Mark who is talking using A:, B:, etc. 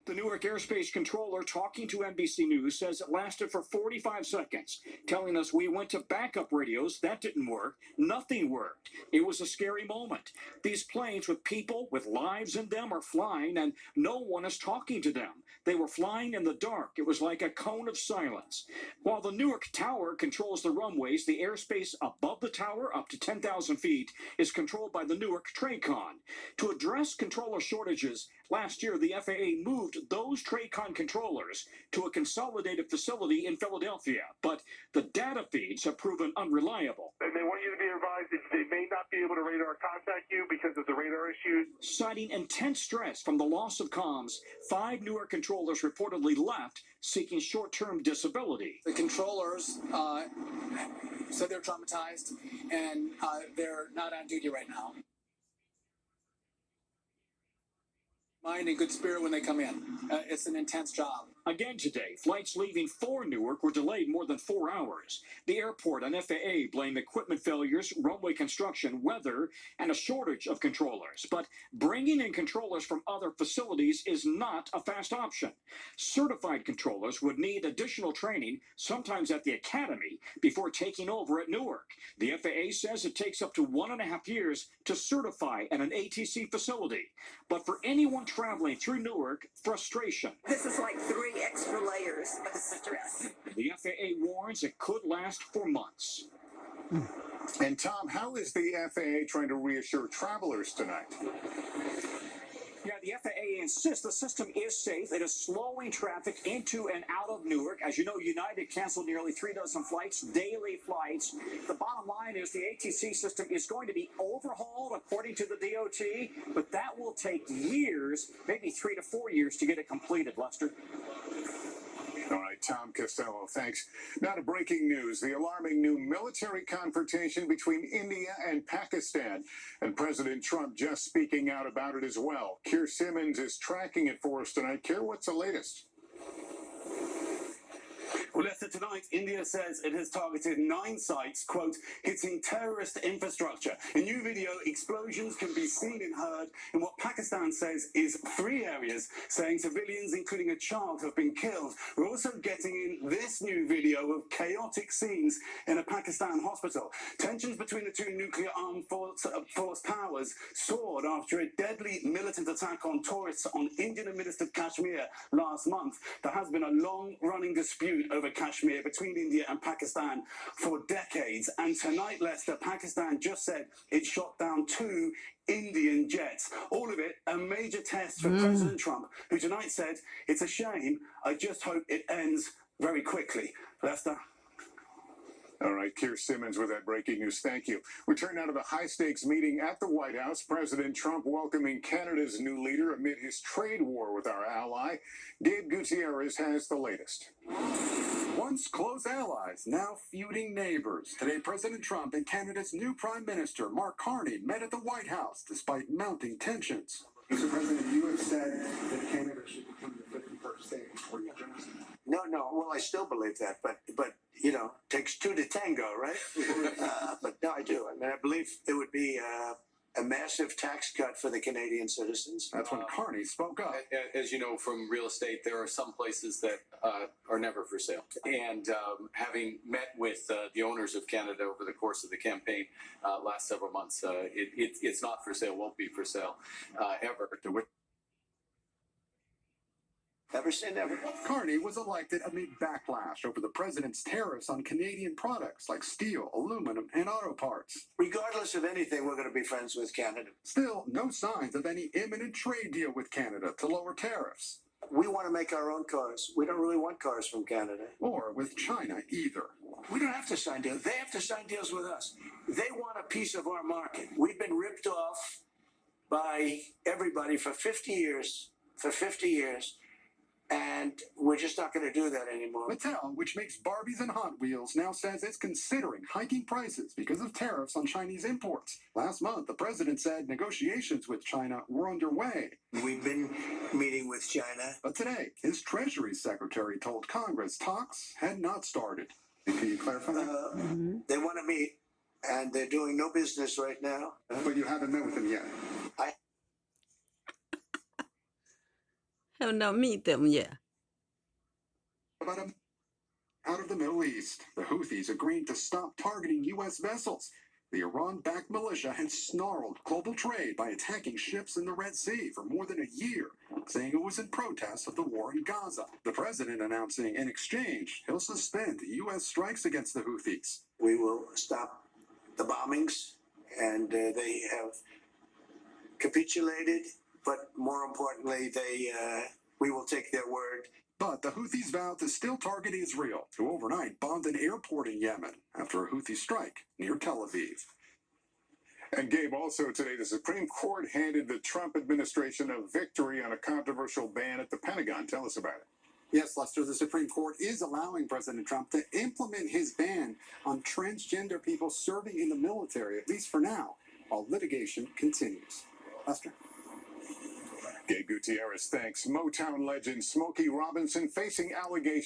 A: The Newark airspace controller talking to NBC News says it lasted for 45 seconds, telling us we went to backup radios. That didn't work. Nothing worked. It was a scary moment. These planes with people with lives in them are flying and no one is talking to them. They were flying in the dark. It was like a cone of silence. While the Newark Tower controls the runways, the airspace above the tower, up to 10,000 feet, is controlled by the Newark TRACON. To address controller shortages, last year the FAA moved those TRACON controllers to a consolidated facility in Philadelphia, but the data feeds have proven unreliable.
B: And they want you to be advised that they may not be able to radar contact you because of the radar issues.
A: Citing intense stress from the loss of comms, 5 Newark controllers reportedly left seeking short-term disability.
C: The controllers said they're traumatized and they're not on duty right now. Mind and good spirit when they come in. It's an intense job.
A: Again today, flights leaving for Newark were delayed more than 4 hours. The airport and FAA blame equipment failures, runway construction, weather, and a shortage of controllers. But bringing in controllers from other facilities is not a fast option. Certified controllers would need additional training, sometimes at the academy, before taking over at Newark. The FAA says it takes up to 1.5 years to certify at an ATC facility. But for anyone traveling through Newark, frustration.
D: This is like 3 extra layers of stress.
A: The FAA warns it could last for months.
E: And Tom, how is the FAA trying to reassure travelers tonight?
A: Yeah, the FAA insists the system is safe. It is slowing traffic into and out of Newark. As you know, United canceled nearly 3 dozen flights, daily flights. The bottom line is the ATC system is going to be overhauled, according to the DOT, but that will take years, maybe 3 to 4 years to get it completed, Lester.
E: All right, Tom Costello, thanks. Now to breaking news, the alarming new military confrontation between India and Pakistan. And President Trump just speaking out about it as well. Keir Simmons is tracking it for us tonight. Keir, what's the latest?
F: Well, Lester, tonight, India says it has targeted 9 sites, quote, hitting terrorist infrastructure. In new video, explosions can be seen and heard in what Pakistan says is 3 areas, saying civilians, including a child, have been killed. We're also getting in this new video of chaotic scenes in a Pakistan hospital. Tensions between the 2 nuclear-armed force powers soared after a deadly militant attack on tourists on Indian-administered Kashmir last month. There has been a long-running dispute over Kashmir between India and Pakistan for decades. And tonight, Lester, Pakistan just said it shot down 2 Indian jets. All of it a major test for President Trump, who tonight said, it's a shame. I just hope it ends very quickly. Lester?
E: All right, Keir Simmons with that breaking news. Thank you. We turn now to the high-stakes meeting at the White House. President Trump welcoming Canada's new leader amid his trade war with our ally. Gabe Gutierrez has the latest.
G: Once close allies, now feuding neighbors. Today, President Trump and Canada's new Prime Minister, Mark Carney, met at the White House despite mounting tensions.
H: Mr. President, you have said that Canada should become the 51st state before you join us.
I: No. Well, I still believe that, but you know, takes 2 to tango, right? But no, I do. I mean, I believe it would be a massive tax cut for the Canadian citizens.
G: That's when Carney spoke up.
J: As you know from real estate, there are some places that are never for sale. And having met with the owners of Canada over the course of the campaign last several months, it's not for sale, won't be for sale ever.
I: Never say never.
G: Carney was elected amid backlash over the president's tariffs on Canadian products like steel, aluminum, and auto parts.
I: Regardless of anything, we're going to be friends with Canada.
G: Still, no signs of any imminent trade deal with Canada to lower tariffs.
I: We want to make our own cars. We don't really want cars from Canada.
G: Or with China either.
I: We don't have to sign deals. They have to sign deals with us. They want a piece of our market. We've been ripped off by everybody for 50 years. And we're just not going to do that anymore.
G: Mattel, which makes Barbies and Hot Wheels, now says it's considering hiking prices because of tariffs on Chinese imports. Last month, the president said negotiations with China were underway.
I: We've been meeting with China.
G: But today, his Treasury Secretary told Congress talks had not started. And can you clarify that?
I: They want to meet, and they're doing no business right now.
G: But you haven't met with them yet.
K: have not met them yet.
G: Out of the Middle East, the Houthis agreed to stop targeting U.S. vessels. The Iran-backed militia had snarled global trade by attacking ships in the Red Sea for more than a year, saying it was in protest of the war in Gaza. The president announcing in exchange he'll suspend U.S. strikes against the Houthis.
I: We will stop the bombings, and they have capitulated, but more importantly, we will take their word.
G: But the Houthis vowed to still target Israel, who overnight bombed an airport in Yemen after a Houthi strike near Tel Aviv.
E: And Gabe, also today, the Supreme Court handed the Trump administration a victory on a controversial ban at the Pentagon. Tell us about it.
G: Yes, Lester, the Supreme Court is allowing President Trump to implement his ban on transgender people serving in the military, at least for now, while litigation continues. Lester?
E: Gabe Gutierrez, thanks. Motown legend Smokey Robinson facing allegations